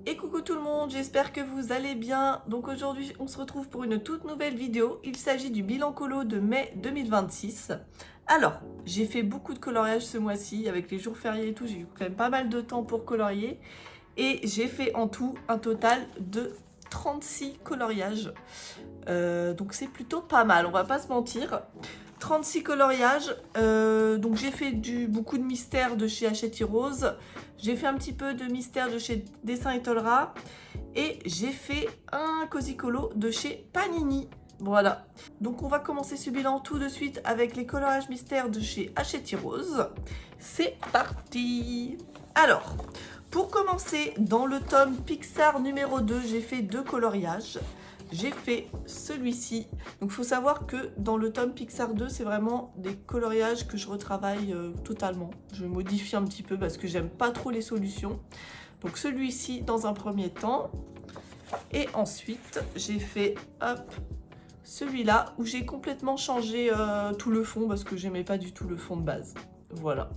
Et coucou tout le monde, j'espère que vous allez bien. Donc aujourd'hui, on se retrouve pour une toute nouvelle vidéo. Il s'agit du bilan colo de mai 2026. Alors, j'ai fait beaucoup de coloriage ce mois-ci, avec les jours fériés et tout, j'ai eu quand même pas mal de temps pour colorier. Et j'ai fait en tout un total de 36 coloriages. Donc c'est plutôt pas mal, on va pas se mentir. 36 coloriages, donc j'ai fait beaucoup de mystères de chez Hachette Rose, j'ai fait un petit peu de mystères de chez Dessin et Tolera, et j'ai fait un Cozy Colo de chez Panini. Voilà, donc on va commencer ce bilan tout de suite avec les coloriages mystères de chez Hachette Rose. C'est parti! Alors, pour commencer, dans le tome Pixar numéro 2, j'ai fait 2 coloriages. J'ai fait celui-ci. Donc il faut savoir que dans le tome Pixar 2, c'est vraiment des coloriages que je retravaille totalement. Je modifie un petit peu parce que j'aime pas trop les solutions. Donc celui-ci dans un premier temps. Et ensuite, j'ai fait celui-là où j'ai complètement changé tout le fond parce que j'aimais pas du tout le fond de base. Voilà.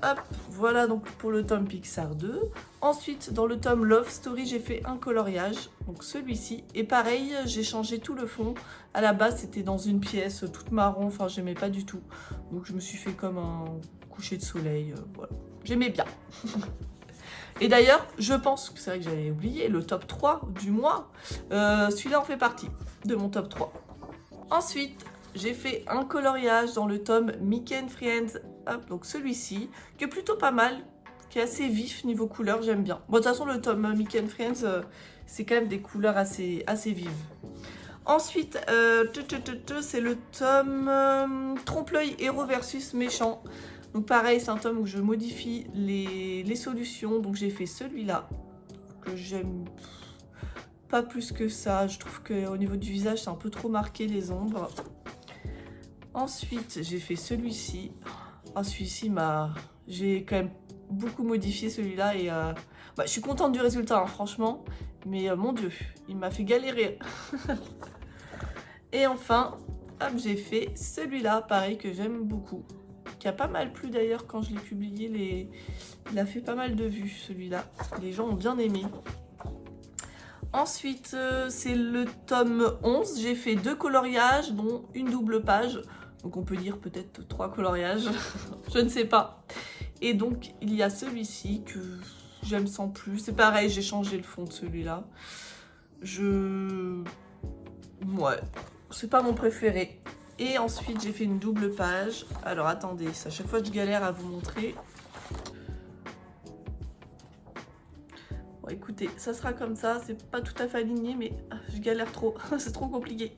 Hop, voilà donc pour le tome Pixar 2. Ensuite, dans le tome Love Story, j'ai fait un coloriage, donc celui-ci. Et pareil, j'ai changé tout le fond. À la base, c'était dans une pièce toute marron, enfin, j'aimais pas du tout. Donc, je me suis fait comme un coucher de soleil, voilà. J'aimais bien. Et d'ailleurs, je pense que c'est vrai que j'avais oublié le top 3 du mois. Celui-là en fait partie de mon top 3. Ensuite, j'ai fait un coloriage dans le tome Mickey and Friends, hop, donc celui-ci, qui est plutôt pas mal, qui est assez vif niveau couleur, j'aime bien. Bon, de toute façon, le tome Mickey and Friends, c'est quand même des couleurs assez vives. Ensuite, c'est le tome Trompe-l'œil héros versus méchant. Donc pareil, c'est un tome où je modifie les solutions, donc j'ai fait celui-là, que j'aime pas plus que ça. Je trouve qu'au niveau du visage, c'est un peu trop marqué les ombres. Ensuite, j'ai fait celui-ci. Oh, celui-ci j'ai quand même beaucoup modifié celui-là et je suis contente du résultat, hein, franchement. Mais mon Dieu, il m'a fait galérer. Et enfin, hop, j'ai fait celui-là, pareil, que j'aime beaucoup. Qui a pas mal plu d'ailleurs quand je l'ai publié. Il a fait pas mal de vues, celui-là. Les gens ont bien aimé. Ensuite, c'est le tome 11. J'ai fait 2 coloriages, dont une double page. Donc on peut dire peut-être 3 coloriages, je ne sais pas. Et donc il y a celui-ci que j'aime sans plus. C'est pareil, j'ai changé le fond de celui-là. Ouais, c'est pas mon préféré. Et ensuite j'ai fait une double page. Alors attendez, à chaque fois que je galère à vous montrer. Bon écoutez, ça sera comme ça, c'est pas tout à fait aligné, mais je galère trop, c'est trop compliqué.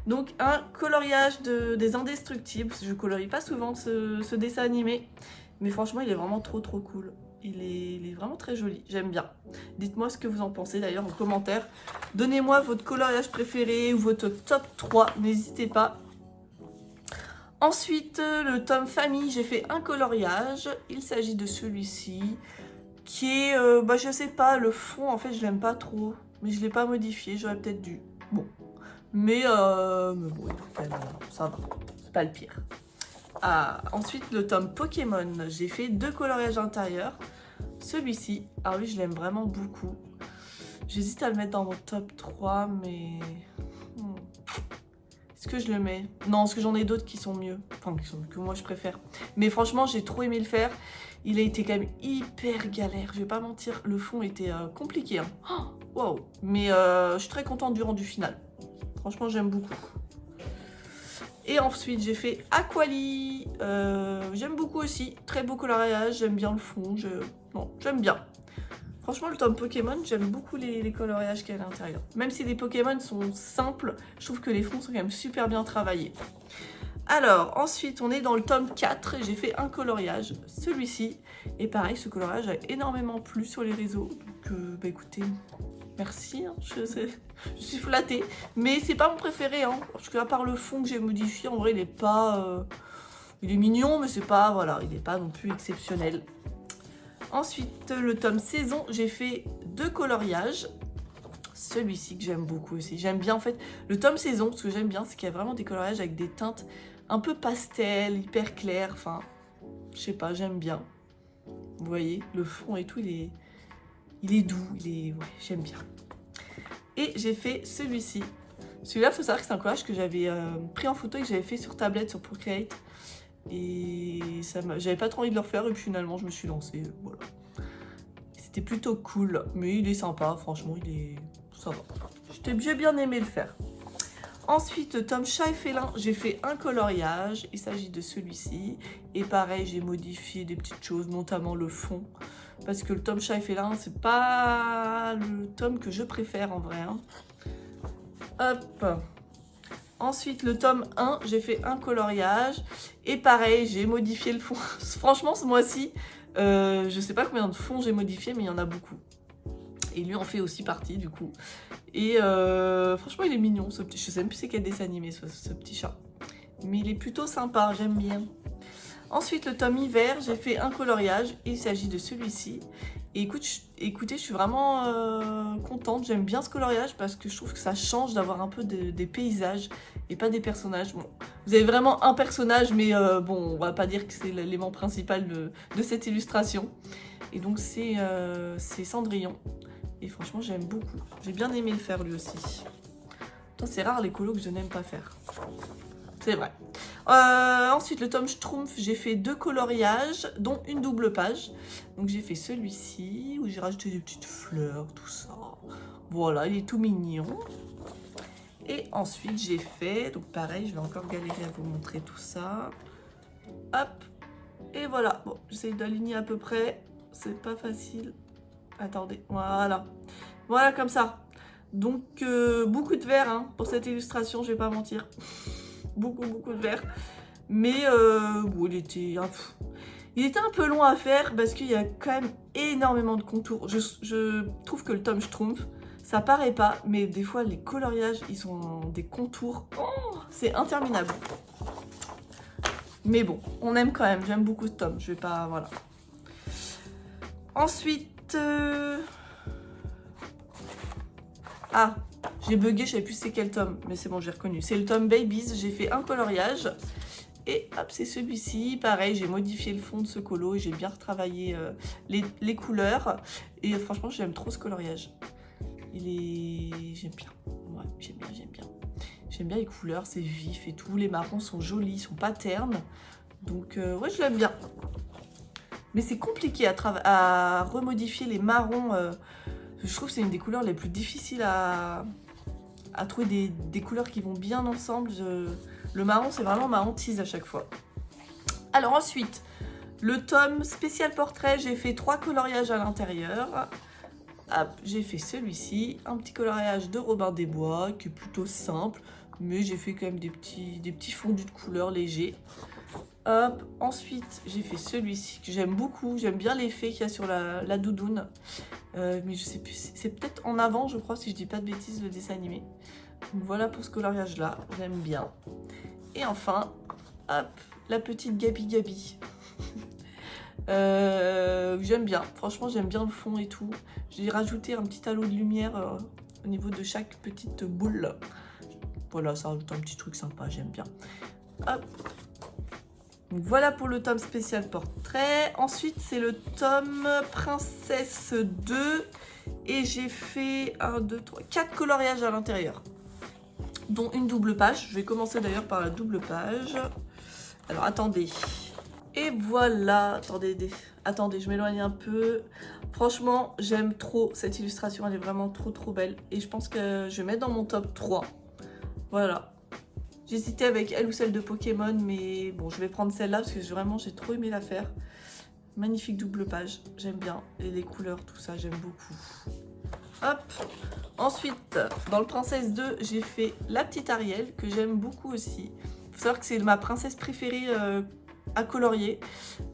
Donc un coloriage des Indestructibles. Je colorie pas souvent ce dessin animé, mais franchement il est vraiment trop cool. Il est vraiment très joli, j'aime bien. Dites-moi ce que vous en pensez d'ailleurs en commentaire. Donnez-moi votre coloriage préféré ou votre top 3, n'hésitez pas. Ensuite, le tome Famille, j'ai fait un coloriage. Il s'agit de celui-ci, qui est, je sais pas, le fond en fait je l'aime pas trop, mais je l'ai pas modifié, j'aurais peut-être dû. Bon. Mais bon, ça va, c'est pas le pire. Ensuite, le tome Pokémon, j'ai fait 2 coloriages intérieurs. Celui-ci, alors lui, je l'aime vraiment beaucoup. J'hésite à le mettre dans mon top 3, mais... Est-ce que je le mets? Non, parce que j'en ai d'autres qui sont mieux. Enfin, que moi, je préfère. Mais franchement, j'ai trop aimé le faire. Il a été quand même hyper galère, je vais pas mentir. Le fond était compliqué. Hein. Oh, wow. Mais je suis très contente du rendu final. Franchement, j'aime beaucoup. Et ensuite, j'ai fait Aquali. J'aime beaucoup aussi. Très beau coloriage. J'aime bien le fond. J'aime bien. Franchement, le tome Pokémon, j'aime beaucoup les coloriages qu'il y a à l'intérieur. Même si les Pokémon sont simples, je trouve que les fonds sont quand même super bien travaillés. Alors, ensuite, on est dans le tome 4 et j'ai fait un coloriage, celui-ci. Et pareil, ce coloriage a énormément plu sur les réseaux. Donc, écoutez, merci, hein, je suis flattée. Mais c'est pas mon préféré, hein, parce qu'à part le fond que j'ai modifié, en vrai, il est pas... il est mignon, mais c'est pas... Voilà, il n'est pas non plus exceptionnel. Ensuite, le tome Saison, j'ai fait 2 coloriages. Celui-ci que j'aime beaucoup aussi. J'aime bien, en fait, le tome Saison, ce que j'aime bien, c'est qu'il y a vraiment des coloriages avec des teintes un peu pastel, hyper claires. Enfin, je sais pas, j'aime bien. Vous voyez, le fond et tout, il Il est doux, ouais, j'aime bien. Et j'ai fait celui-ci. Celui-là, il faut savoir que c'est un collage que j'avais pris en photo et que j'avais fait sur tablette, sur Procreate. Et j'avais pas trop envie de le refaire et puis finalement je me suis lancée, voilà. C'était plutôt cool, mais il est sympa, franchement, ça va. J'ai bien aimé le faire. Ensuite, Tom Chat et Félin, j'ai fait un coloriage, il s'agit de celui-ci. Et pareil, j'ai modifié des petites choses, notamment le fond. Parce que le Tom Chat et Félin, c'est pas le tome que je préfère en vrai. Hein. Hop. Ensuite, le tome 1, j'ai fait un coloriage. Et pareil, j'ai modifié le fond. Franchement, ce mois-ci, je sais pas combien de fonds j'ai modifié, mais il y en a beaucoup. Et lui en fait aussi partie, du coup. Et franchement, il est mignon, ce petit. Je sais même plus c'est quel dessin animé, ce petit chat. Mais il est plutôt sympa, j'aime bien. Ensuite, le tome hiver, j'ai fait un coloriage. Il s'agit de celui-ci. Et écoutez, je suis vraiment contente. J'aime bien ce coloriage parce que je trouve que ça change d'avoir un peu des paysages et pas des personnages. Bon, vous avez vraiment un personnage, mais bon, on va pas dire que c'est l'élément principal de cette illustration. Et donc, c'est Cendrillon. Et franchement, j'aime beaucoup. J'ai bien aimé le faire lui aussi. C'est rare les colos que je n'aime pas faire. C'est vrai. Ensuite, le tome Schtroumpf, j'ai fait 2 coloriages, dont une double page. Donc j'ai fait celui-ci, où j'ai rajouté des petites fleurs, tout ça. Voilà, il est tout mignon. Et ensuite, j'ai fait, donc pareil, je vais encore galérer à vous montrer tout ça. Hop, et voilà. Bon, j'essaye d'aligner à peu près. C'est pas facile. Attendez, voilà. Voilà, comme ça. Donc, beaucoup de vert hein, pour cette illustration, je vais pas mentir. beaucoup de vert. Mais, bon, il était un peu long à faire parce qu'il y a quand même énormément de contours. Je trouve que le tome Schtroumpf, ça paraît pas, mais des fois, les coloriages, ils ont des contours. Oh, c'est interminable. Mais bon, on aime quand même. J'aime beaucoup ce tome. Je vais pas... Voilà. Ensuite... Ah, j'ai bugué, je savais plus c'est quel tome, mais c'est bon, j'ai reconnu. C'est le tome Babies, j'ai fait un coloriage. Et hop, c'est celui-ci. Pareil, j'ai modifié le fond de ce colo et j'ai bien retravaillé les couleurs. Et franchement, j'aime trop ce coloriage. J'aime bien. Ouais, j'aime bien. J'aime bien les couleurs, c'est vif et tout. Les marrons sont jolis, ils sont pas ternes. Donc, ouais, je l'aime bien. Mais c'est compliqué à remodifier les marrons. Je trouve que c'est une des couleurs les plus difficiles à trouver des couleurs qui vont bien ensemble. Le marron, c'est vraiment ma hantise à chaque fois. Alors ensuite, le tome spécial portrait, j'ai fait 3 coloriages à l'intérieur. Hop, j'ai fait celui-ci, un petit coloriage de Robin des Bois, qui est plutôt simple, mais j'ai fait quand même des petits fondus de couleurs légers. Hop, ensuite j'ai fait celui-ci que j'aime beaucoup, j'aime bien l'effet qu'il y a sur la doudoune. Mais je sais plus, c'est peut-être en avant je crois si je dis pas de bêtises le dessin animé. Donc voilà pour ce coloriage là, j'aime bien. Et enfin, hop, la petite Gabi. J'aime bien, franchement j'aime bien le fond et tout. J'ai rajouté un petit halo de lumière au niveau de chaque petite boule. Voilà, ça rajoute un petit truc sympa, j'aime bien. Hop. Donc voilà pour le tome spécial portrait. Ensuite, c'est le tome Princesse 2. Et j'ai fait 1, 2, 3, 4 coloriages à l'intérieur. Dont une double page. Je vais commencer d'ailleurs par la double page. Alors, attendez. Et voilà. Attendez, je m'éloigne un peu. Franchement, j'aime trop cette illustration. Elle est vraiment trop belle. Et je pense que je vais mettre dans mon top 3. Voilà. J'hésitais avec elle ou celle de Pokémon, mais bon, je vais prendre celle-là parce que vraiment, j'ai trop aimé la faire. Magnifique double page, j'aime bien. Et les couleurs, tout ça, j'aime beaucoup. Hop. Ensuite, dans le Princesse 2, j'ai fait la petite Ariel, que j'aime beaucoup aussi. Il faut savoir que c'est ma princesse préférée à colorier.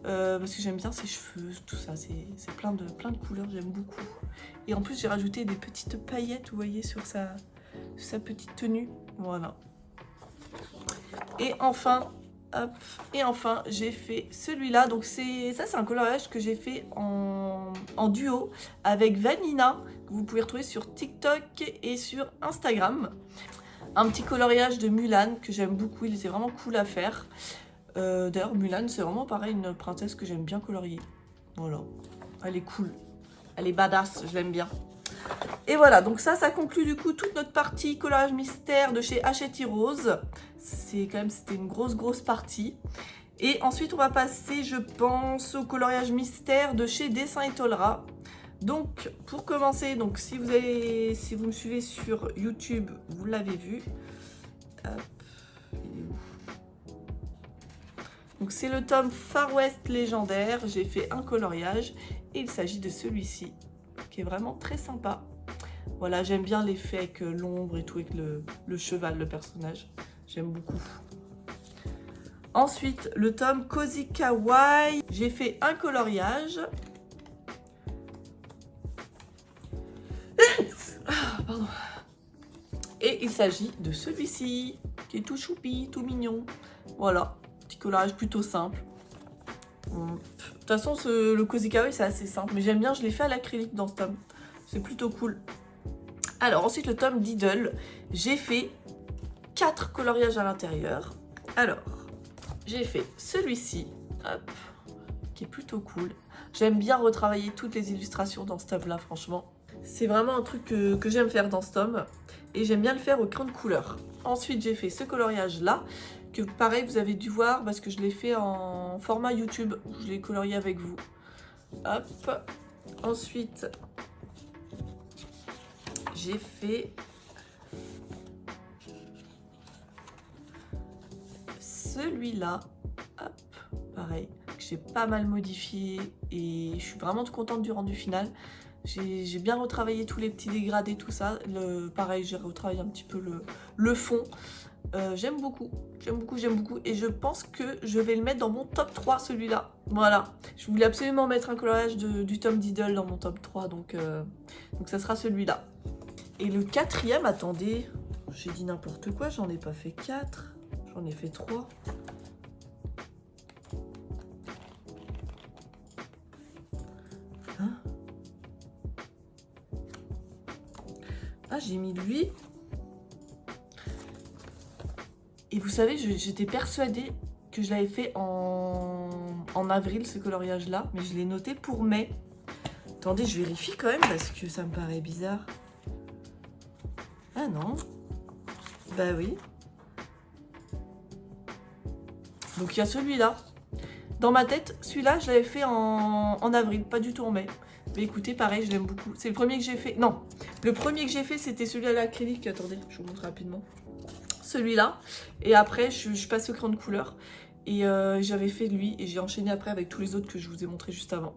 Parce que j'aime bien ses cheveux, tout ça. C'est plein de couleurs, j'aime beaucoup. Et en plus, j'ai rajouté des petites paillettes, vous voyez, sur sa petite tenue. Voilà. Et enfin, hop, j'ai fait celui-là. Donc c'est un coloriage que j'ai fait en duo avec Vanina, que vous pouvez retrouver sur TikTok et sur Instagram. Un petit coloriage de Mulan que j'aime beaucoup, il était vraiment cool à faire. D'ailleurs, Mulan, c'est vraiment pareil, une princesse que j'aime bien colorier. Voilà, elle est cool. Elle est badass, je l'aime bien. Et voilà, donc ça conclut du coup toute notre partie coloriage mystère de chez Hachette Rose. C'était une grosse partie. Et ensuite, on va passer, je pense, au coloriage mystère de chez Dessin et Tolera. Donc, pour commencer, donc si vous me suivez sur YouTube, vous l'avez vu. Hop, il est où? Donc, c'est le tome Far West légendaire. J'ai fait un coloriage et il s'agit de celui-ci, qui est vraiment très sympa. Voilà, j'aime bien l'effet avec l'ombre et tout, avec le cheval, le personnage. J'aime beaucoup. Ensuite, le tome Cozy Kawaii. J'ai fait un coloriage. Pardon. Et il s'agit de celui-ci, qui est tout choupi, tout mignon. Voilà, petit coloriage plutôt simple. De toute façon, le Cozy Kawaii, c'est assez simple. Mais j'aime bien, je l'ai fait à l'acrylique dans ce tome. C'est plutôt cool. Alors, ensuite, le tome Diddle. J'ai fait 4 coloriages à l'intérieur. Alors, j'ai fait celui-ci, hop, qui est plutôt cool. J'aime bien retravailler toutes les illustrations dans ce tome-là, franchement. C'est vraiment un truc que j'aime faire dans ce tome. Et j'aime bien le faire au crayon de couleur. Ensuite, j'ai fait ce coloriage-là, que pareil, vous avez dû voir, parce que je l'ai fait en format YouTube. Je l'ai colorié avec vous. Hop. Ensuite, j'ai fait celui-là, hop, pareil, que j'ai pas mal modifié et je suis vraiment contente du rendu final. J'ai bien retravaillé tous les petits dégradés, tout ça. Pareil, j'ai retravaillé un petit peu le fond. J'aime beaucoup et je pense que je vais le mettre dans mon top 3, celui-là. Voilà, je voulais absolument mettre un coloriage du tome Diddle dans mon top 3, donc ça sera celui-là. Et le quatrième, attendez, j'ai dit n'importe quoi, j'en ai pas fait 4. J'en ai fait 3. Hein? Ah, j'ai mis lui. Et vous savez, j'étais persuadée que je l'avais fait en avril, ce coloriage-là. Mais je l'ai noté pour mai. Attendez, je vérifie quand même parce que ça me paraît bizarre. Ah non. Bah oui. Donc il y a celui-là. Dans ma tête, celui-là, je l'avais fait en avril, pas du tout en mai. Mais écoutez, pareil, je l'aime beaucoup. C'est le premier que j'ai fait. Non, le premier que j'ai fait, c'était celui à l'acrylique. Attendez, je vous montre rapidement. Celui-là. Et après, je suis passée au crayon de couleur. Et j'avais fait lui. Et j'ai enchaîné après avec tous les autres que je vous ai montré juste avant.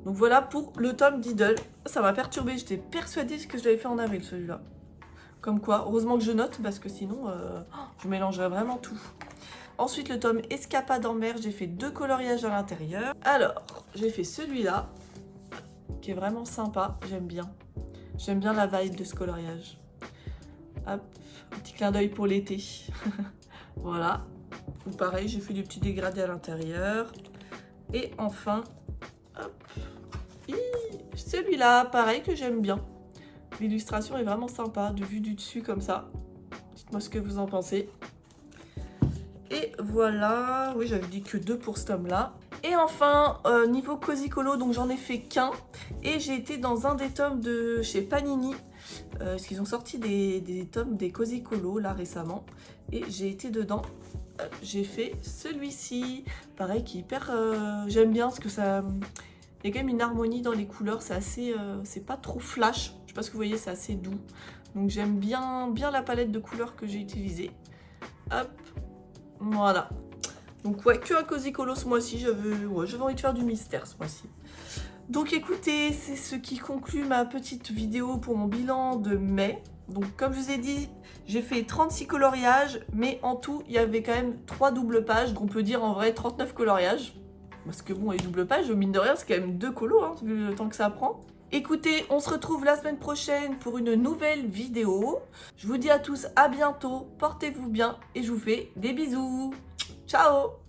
Donc voilà pour le tome Diddle. Ça m'a perturbée. J'étais persuadée que je l'avais fait en avril, celui-là. Comme quoi, heureusement que je note, parce que sinon, je mélangerais vraiment tout. Ensuite, le tome Escapade en mer, j'ai fait 2 coloriages à l'intérieur. Alors, j'ai fait celui-là, qui est vraiment sympa, j'aime bien. J'aime bien la vibe de ce coloriage. Hop, un petit clin d'œil pour l'été. Voilà. Ou pareil, j'ai fait du petit dégradé à l'intérieur. Et enfin, hop, celui-là, pareil, que j'aime bien. L'illustration est vraiment sympa, de vue du dessus comme ça. Dites-moi ce que vous en pensez. Et voilà, oui, j'avais dit que 2 pour ce tome-là. Et enfin, niveau Cozy Colo, donc j'en ai fait qu'un. Et j'ai été dans un des tomes de chez Panini. Parce qu'ils ont sorti des tomes des Cozy Colo, là, récemment. Et j'ai été dedans. J'ai fait celui-ci. Pareil, qui est hyper... j'aime bien, parce que ça... Il y a quand même une harmonie dans les couleurs. C'est assez... c'est pas trop flash. Je sais pas ce que vous voyez, c'est assez doux. Donc j'aime bien la palette de couleurs que j'ai utilisée. Hop. Voilà. Donc ouais, que un Cozy Colo ce mois-ci. J'avais envie de faire du mystère ce mois-ci. Donc écoutez, c'est ce qui conclut ma petite vidéo pour mon bilan de mai. Donc comme je vous ai dit, j'ai fait 36 coloriages, mais en tout, il y avait quand même 3 doubles pages. Donc on peut dire en vrai 39 coloriages. Parce que bon, les doubles pages, mine de rien, c'est quand même 2 colos, hein, vu le temps que ça prend. Écoutez, on se retrouve la semaine prochaine pour une nouvelle vidéo. Je vous dis à tous à bientôt, portez-vous bien et je vous fais des bisous. Ciao!